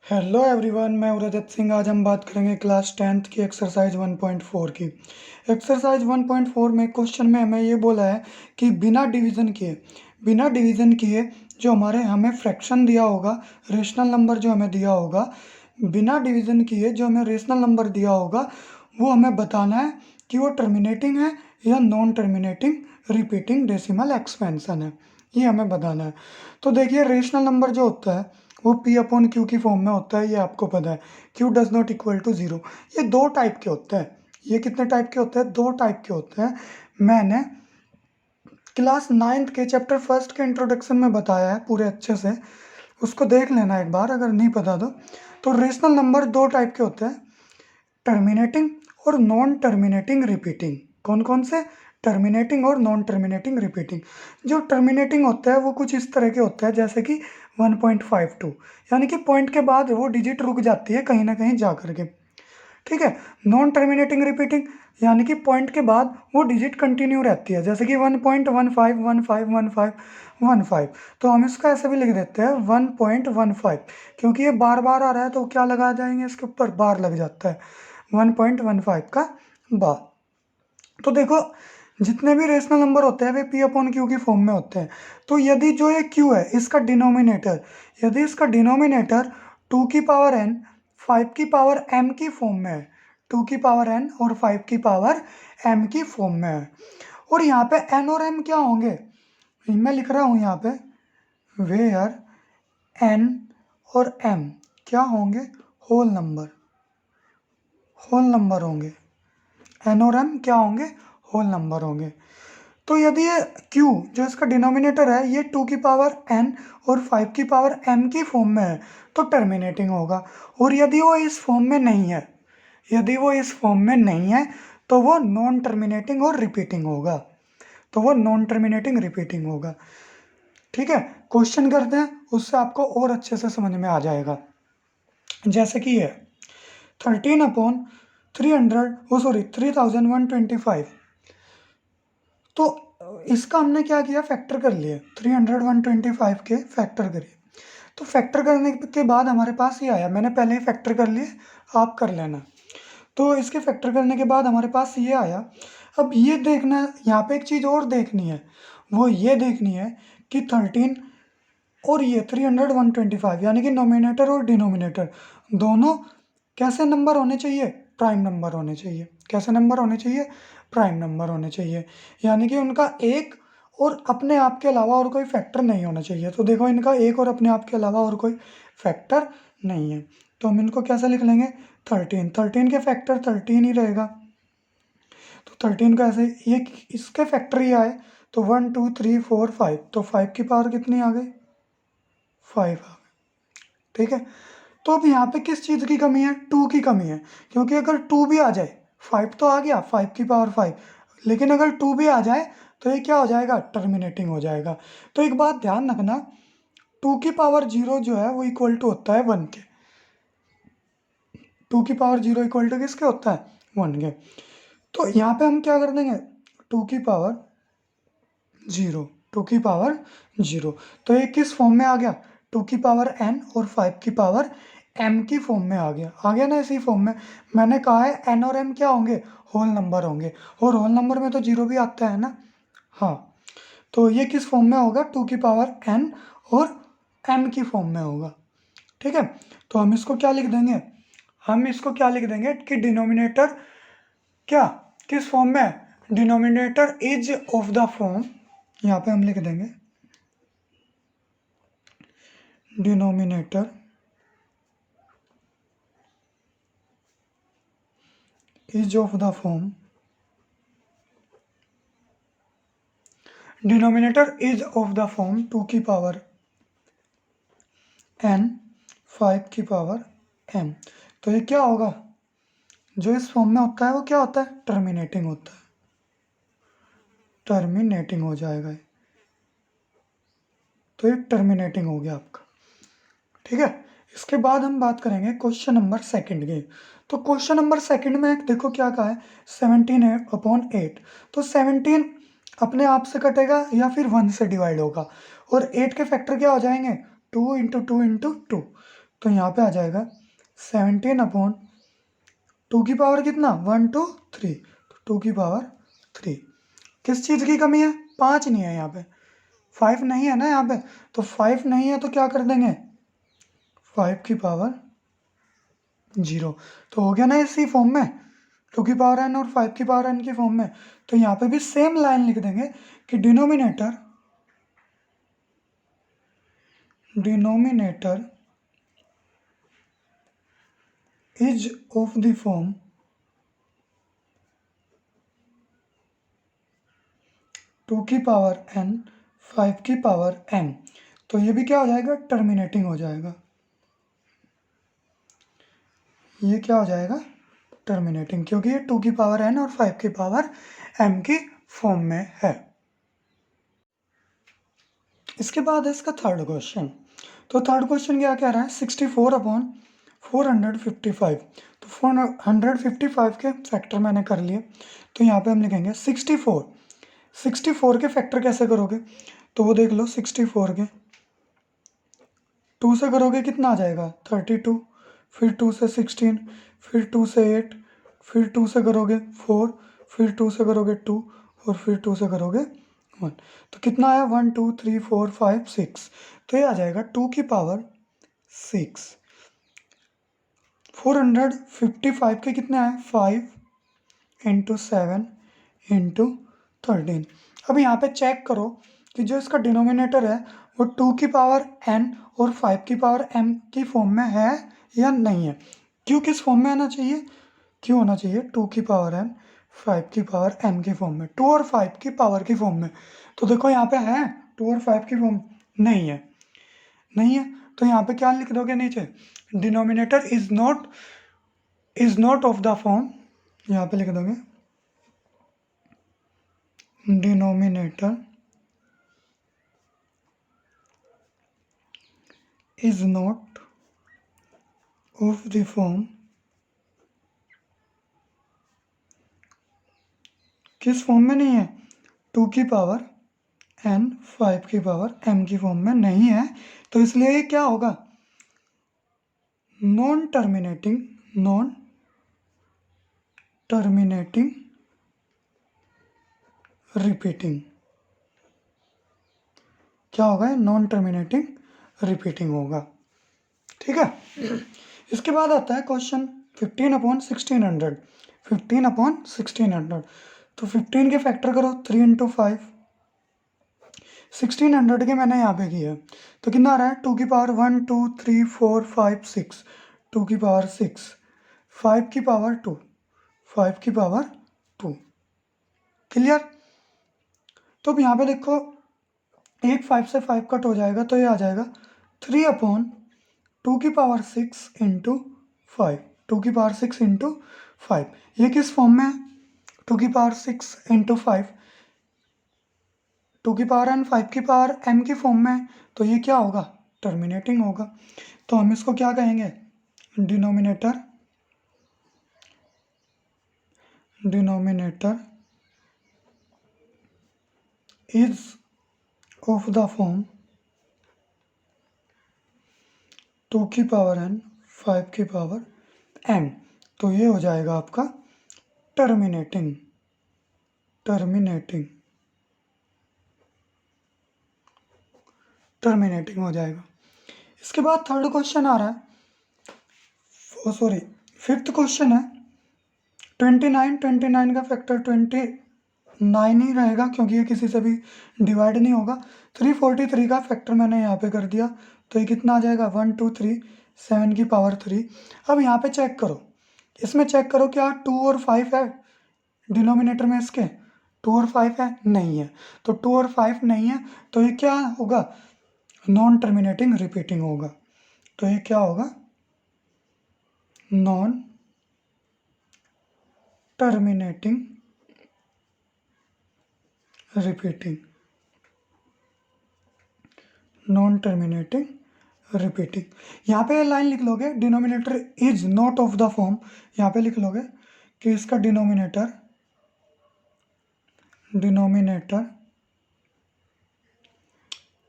Hello everyone, मैं रजत सिंह। आज हम बात करेंगे क्लास 10th की एक्सरसाइज 1.4 की। एक्सरसाइज 1.4 में क्वेश्चन में हमें ये बोला है कि बिना डिवीज़न किए जो हमें फ्रैक्शन दिया होगा, रेशनल नंबर जो हमें दिया होगा, बिना डिवीज़न किए जो हमें रेशनल नंबर दिया होगा, वो हमें बताना है कि वो टर्मिनेटिंग है या non terminating repeating decimal expansion है। ये हमें बताना है। तो देखिए, रेशनल नंबर जो होता है वो P अपॉन क्यू की फॉर्म में होता है, ये आपको पता है। Q does not equal to 0। ये दो टाइप के होते हैं। ये कितने टाइप के होते हैं? दो टाइप के होते हैं। मैंने क्लास 9th के चैप्टर फर्स्ट के इंट्रोडक्शन में बताया है पूरे अच्छे से, उसको देख लेना एक बार अगर नहीं पता तो रेशनल नंबर दो टाइप के होते हैं, टर्मिनेटिंग और नॉन टर्मिनेटिंग रिपीटिंग। कौन कौन से? टर्मिनेटिंग और नॉन टर्मिनेटिंग रिपीटिंग। जो टर्मिनेटिंग होता है वो कुछ इस तरह के होता है जैसे कि 1.52, यानी कि पॉइंट के बाद वो डिजिट रुक जाती है कहीं ना कहीं जा करके। ठीक है। नॉन टर्मिनेटिंग रिपीटिंग यानी कि पॉइंट के बाद वो डिजिट कंटिन्यू रहती है, जैसे कि 1.15151515। तो हम इसका ऐसे भी लिख देते हैं 1.15, क्योंकि ये बार बार आ रहा है तो क्या लगा जाएंगे इसके ऊपर? बार लग जाता है 1.15 का बार। तो देखो, जितने भी रेशनल नंबर होते हैं वे P अपॉन क्यू की फॉर्म में होते हैं। तो यदि जो ये Q है इसका डिनोमिनेटर, यदि इसका डिनोमिनेटर 2 की पावर n 5 की पावर m की फॉर्म में है, 2 की पावर n और 5 की पावर m की फॉर्म में है, और यहाँ पे n और m क्या होंगे? मैं लिख रहा हूँ यहाँ पे वेयर n और m क्या होंगे? होल नंबर होंगे। n और m क्या होंगे? होल नंबर होंगे। तो यदि ये q जो इसका डिनोमिनेटर है ये 2 की पावर n और 5 की पावर m की फॉर्म में है तो टर्मिनेटिंग होगा। और यदि वो इस फॉर्म में नहीं है, तो वो नॉन टर्मिनेटिंग और रिपीटिंग होगा। ठीक है। क्वेश्चन करते हैं, उससे आपको और अच्छे से समझ में आ जाएगा। जैसे कि ये 3125। तो इसका हमने क्या किया? फैक्टर कर लिया। 300 125 के फैक्टर करिए। तो फैक्टर करने के बाद हमारे पास ये आया, मैंने पहले ही फैक्टर कर लिए, आप कर लेना। तो इसके फैक्टर करने के बाद हमारे पास ये आया। अब ये देखना, यहाँ पे एक चीज़ और देखनी है, वो ये देखनी है कि 13 और ये 300 125 यानी कि नोमिनेटर और डिनोमिनेटर दोनों कैसे नंबर होने चाहिए? प्राइम नंबर होने चाहिए। कैसे नंबर होने चाहिए? प्राइम नंबर होने चाहिए, यानी कि उनका एक और अपने आप के अलावा और कोई फैक्टर नहीं होना चाहिए। तो देखो, इनका एक और अपने आप के अलावा और कोई फैक्टर नहीं है, तो हम इनको कैसे लिख लेंगे? 13 के फैक्टर 13 ही रहेगा। तो 13 का ऐसे, ये इसके फैक्टर ही आए तो 1 2 3 4 5, तो 5 की पावर कितनी आ गई? 5 आ गई। ठीक है। तो अब यहाँ पे किस चीज़ की कमी है? 2 की कमी है, क्योंकि अगर 2 भी आ जाए, 5 तो आ गया, 5 की पावर 5, लेकिन अगर 2 भी आ जाए तो ये क्या हो जाएगा? टर्मिनेटिंग हो जाएगा। तो एक बात ध्यान रखना, 2 की पावर 0 जो है वो इक्वल टू होता है 1 के। 2 की पावर 0 इक्वल टू किसके होता है? 1 के। तो यहाँ पे हम क्या कर देंगे? 2 की पावर 0, 2 की पावर 0। तो ये किस फॉर्म में आ गया? 2 की पावर n और 5 की पावर m की फॉर्म में आ गया ना, इसी फॉर्म में। मैंने कहा है n और m क्या होंगे? होल नंबर होंगे, और होल नंबर में तो 0 भी आता है ना। हाँ, तो ये किस फॉर्म में होगा? 2 की पावर n और m की फॉर्म में होगा। ठीक है। तो हम इसको क्या लिख देंगे? कि डिनोमिनेटर क्या किस फॉर्म में है? Denominator is of the form, यहाँ पे हम लिख देंगे denominator is of the form, denominator is of the form 2 की पावर n 5 की पावर m। तो ये क्या होगा? जो इस फॉर्म में होता है वो क्या होता है? टर्मिनेटिंग होता है, टर्मिनेटिंग हो जाएगा ये। तो ये टर्मिनेटिंग हो गया आपका। ठीक है। इसके बाद हम बात करेंगे क्वेश्चन नंबर सेकंड की। तो क्वेश्चन नंबर सेकंड में देखो क्या कहा है, 17/8। तो 17 अपने आप से कटेगा या फिर 1 से डिवाइड होगा, और 8 के फैक्टर क्या हो जाएंगे? 2 × 2 × 2। तो यहाँ पे आ जाएगा 17/2 की पावर कितना 1 2 3, तो 2 की पावर 3। किस चीज़ की कमी है? 5 नहीं है यहाँ पे, 5 नहीं है ना यहाँ पे, तो 5 नहीं है तो क्या कर देंगे 5 की पावर 0। तो हो गया ना इसी फॉर्म में, 2 की पावर n और 5 की पावर n की फॉर्म में। तो यहाँ पे भी सेम लाइन लिख देंगे कि denominator is of the form 2 की पावर n 5 की पावर n। तो ये भी क्या हो जाएगा टर्मिनेटिंग हो जाएगा, ये क्या हो जाएगा टर्मिनेटिंग, क्योंकि ये 2 की पावर n और 5 की पावर m की फॉर्म में है। इसके बाद है इसका थर्ड क्वेश्चन। तो थर्ड क्वेश्चन क्या कह रहा है 64/455। तो 455 के फैक्टर मैंने कर लिए, तो यहाँ पे हम लिखेंगे 64 के फैक्टर कैसे करोगे, तो वो देख लो 64 के 2 से करोगे कितना आ जाएगा 32, फिर 2 से 16, फिर 2 से 8, फिर 2 से करोगे 4, फिर 2 से करोगे 2 और फिर 2 से करोगे 1। तो कितना आया 1 2 3 4 5 6, तो ये आ जाएगा 2 की पावर 6। 455 के कितने आए 5 इंटू 7 इंटू 13। अब यहाँ पे चेक करो कि जो इसका डिनोमिनेटर है वो 2 की पावर n और 5 की पावर m की फॉर्म में है या नहीं है। क्यों किस फॉर्म में आना चाहिए, क्यों होना चाहिए 2 की पावर n 5 की पावर m की फॉर्म में, 2 और 5 की पावर की फॉर्म में। तो देखो यहाँ पे है 2 और 5 की फॉर्म नहीं है, नहीं है, तो यहाँ पे क्या लिख दोगे नीचे denominator is not of the form, यहाँ पे लिख दोगे denominator is not of the form, किस फॉर्म में नहीं है 2 की पावर n 5 की पावर m की फॉर्म में नहीं है, तो इसलिए ये क्या होगा नॉन टर्मिनेटिंग रिपीटिंग, क्या होगा नॉन टर्मिनेटिंग रिपीटिंग होगा। ठीक है, इसके बाद आता है क्वेश्चन 15/1600। 15/1600, तो 15 के फैक्टर करो 3 इंटू 5, 1600 के मैंने यहाँ पे किया है, तो कितना आ रहा है 2 की पावर 1 2 3 4 5 6, 2 की पावर 6, 5 की पावर 2, 5 की पावर 2। क्लियर। तो अब यहाँ पे देखो एक 5 से 5 कट हो जाएगा, तो ये आ जाएगा 3/2 की पावर 6 इंटू 5, 2 की पावर 6 इंटू 5। ये किस फॉर्म में है 2 की पावर 6 इंटू 5, 2 की पावर n 5 की पावर m की फॉर्म में है, तो ये क्या होगा टर्मिनेटिंग होगा। तो हम इसको क्या कहेंगे denominator is of the form 2 की पावर n 5 की पावर m, तो ये हो जाएगा आपका टर्मिनेटिंग हो जाएगा। इसके बाद थर्ड क्वेश्चन आ रहा है, सॉरी फिफ्थ क्वेश्चन है 29 का फैक्टर 29 ही रहेगा क्योंकि ये किसी से भी डिवाइड नहीं होगा। 343 का फैक्टर मैंने यहाँ पे कर दिया, तो ये कितना आ जाएगा 1 2 3 7 की पावर 3। अब यहाँ पे चेक करो, इसमें चेक करो क्या 2 और 5 है डिनोमिनेटर में, इसके 2 और 5 है नहीं है, तो 2 और 5 नहीं है, तो ये क्या होगा नॉन टर्मिनेटिंग रिपीटिंग होगा। तो ये क्या होगा non terminating repeating, non terminating repeating. यहाँ पे लाइन लिख लोगे denominator is not of the form, यहाँ पे लिख लोगे कि इसका denominator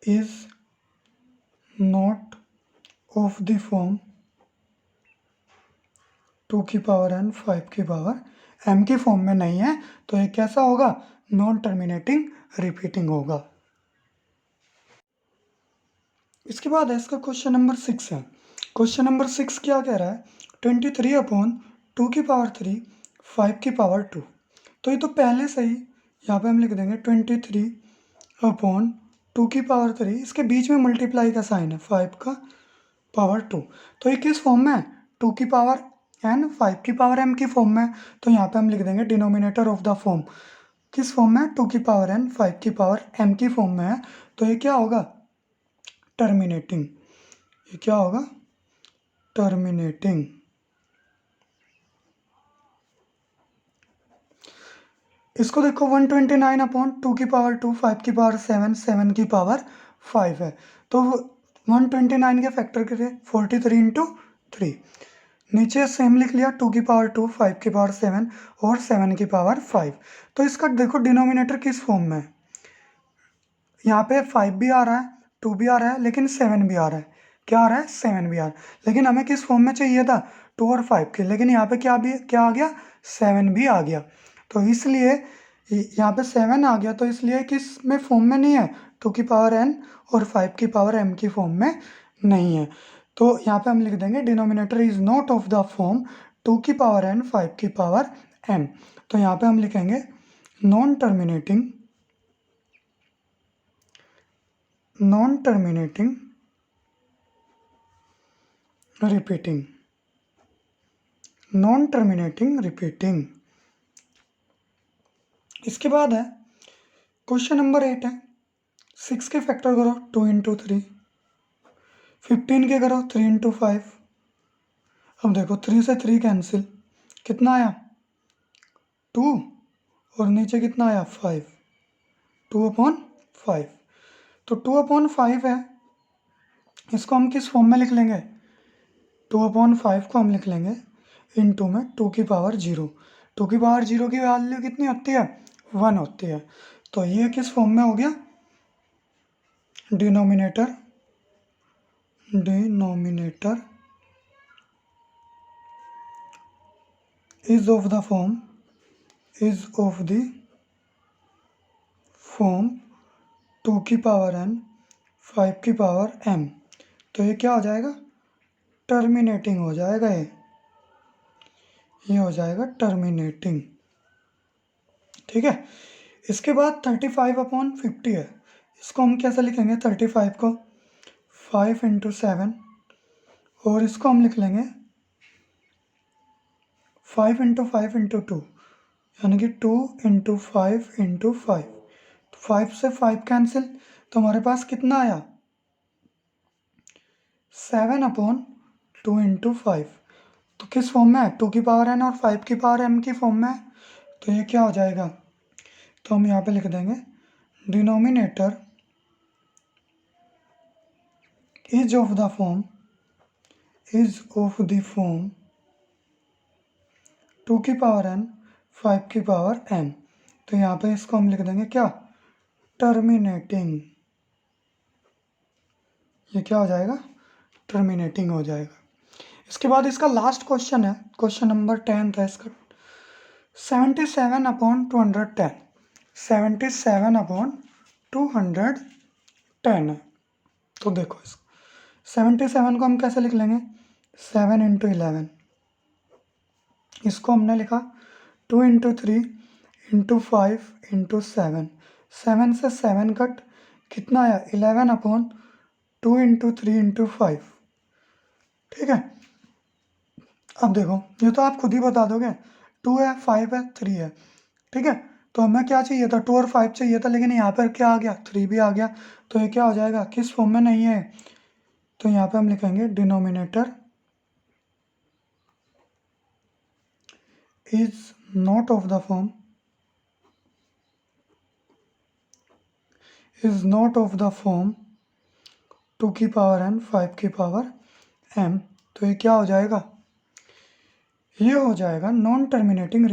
is not of the form 2 की पावर n 5 की पावर m की फॉर्म में नहीं है, तो ये कैसा होगा? नॉन टर्मिनेटिंग रिपीटिंग होगा। इसके बाद है इसका क्वेश्चन नंबर 6 है। क्वेश्चन नंबर 6 क्या कह रहा है? 23/2 की पावर 3 5 की पावर 2। तो ये तो पहले से ही यहाँ पे हम लिख देंगे 23/2 की पावर 3, इसके बीच में मल्टीप्लाई का साइन है 5 का पावर 2। तो ये किस फॉर्म में है? 2 की पावर n 5 की पावर m की फॉर्म में। तो यहाँ पे हम लिख देंगे डिनोमिनेटर ऑफ द फॉर्म किस फॉर्म में? 2 की पावर n 5 की पावर m की फॉर्म में है। तो ये क्या होगा? टर्मिनेटिंग। ये क्या होगा? टर्मिनेटिंग। इसको देखो 129/2 की पावर 2 5 की पावर 7 7 की पावर 5 है। तो 129 के फैक्टर करिए 43 इंटू 3। नीचे सेम लिख लिया 2 की पावर 2 5 की पावर 7 और 7 की पावर 5। तो इसका देखो डिनोमिनेटर किस फॉर्म में है? यहाँ पे 5 भी आ रहा है, 2 भी आ रहा है, लेकिन 7 भी आ रहा है। क्या आ रहा है? 7 भी आ रहा है। लेकिन हमें किस फॉर्म में चाहिए था? 2 और 5 के, लेकिन यहाँ पे क्या आ गया? 7 भी आ गया। तो इसलिए यहाँ पे 7 आ गया, तो इसलिए किस में फॉर्म में नहीं है? 2 की पावर n और 5 की पावर m की फॉर्म में नहीं है। तो यहाँ पे हम लिख देंगे denominator is not of the form 2 की पावर n 5 की पावर m। तो यहाँ पे हम लिखेंगे non terminating repeating. Non terminating repeating. इसके बाद है क्वेश्चन नंबर 8 है। 6 के फैक्टर करो 2 इंटू 3, 15 के करो 3 इंटू 5। अब देखो 3 से 3 कैंसिल, कितना आया? 2, और नीचे कितना आया? 5। 2/5। तो 2/5 है, इसको हम किस फॉर्म में लिख लेंगे? 2/5 को हम लिख लेंगे इंटू में 2 की पावर 0। 2 की पावर 0 की वैल्यू कितनी होती है? 1 होती है। तो ये किस फॉर्म में हो गया? Denominator is of the form 2 की पावर n 5 की पावर m। तो ये क्या हो जाएगा? टर्मिनेटिंग हो जाएगा। ये हो जाएगा टर्मिनेटिंग। ठीक है। इसके बाद 35/50 है। इसको हम कैसे लिखेंगे? 35 को 5 इंटू 7, और इसको हम लिख लेंगे 5 इंटू 5 इंटू 2, यानी कि 2 इंटू 5 इंटू 5। 5 से 5 कैंसिल, तो हमारे पास कितना आया? 7/2 इंटू 5। तो किस फॉर्म में है? 2 की पावर n और 5 की पावर m की फॉर्म में है। तो ये क्या हो जाएगा? तो हम यहाँ पे लिख देंगे denominator is of the form 2 की पावर n 5 की पावर m। तो यहाँ पे इसको हम लिख देंगे क्या? टर्मिनेटिंग। ये क्या हो जाएगा? टर्मिनेटिंग हो जाएगा। इसके बाद इसका लास्ट क्वेश्चन है, क्वेश्चन नंबर 10 था इसका। 77/210। 77/210 है। तो देखो इसको 77 को हम कैसे लिख लेंगे? 7 इंटू 11। इसको हमने लिखा 2 इंटू 3 इंटू 5 इंटू 7। 7 से 7 कट, कितना आया? 11/2 इंटू 3 इंटू 5। ठीक है। अब देखो ये तो आप खुद ही बता दोगे, 2 है 5 है 3 है। ठीक है। तो हमें क्या चाहिए था? 2 और 5 चाहिए था, लेकिन यहाँ पर क्या आ गया? 3 भी आ गया। तो ये क्या हो जाएगा? किस फॉर्म में नहीं है? तो यहाँ पे हम लिखेंगे denominator is not of the form 2 की पावर n 5 की पावर m। तो ये क्या हो जाएगा? ये हो जाएगा नॉन टर्मिनेटिंग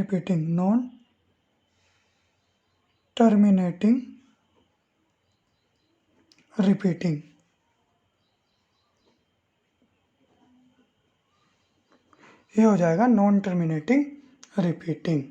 रिपीटिंग। ये हो जाएगा नॉन टर्मिनेटिंग रिपीटिंग।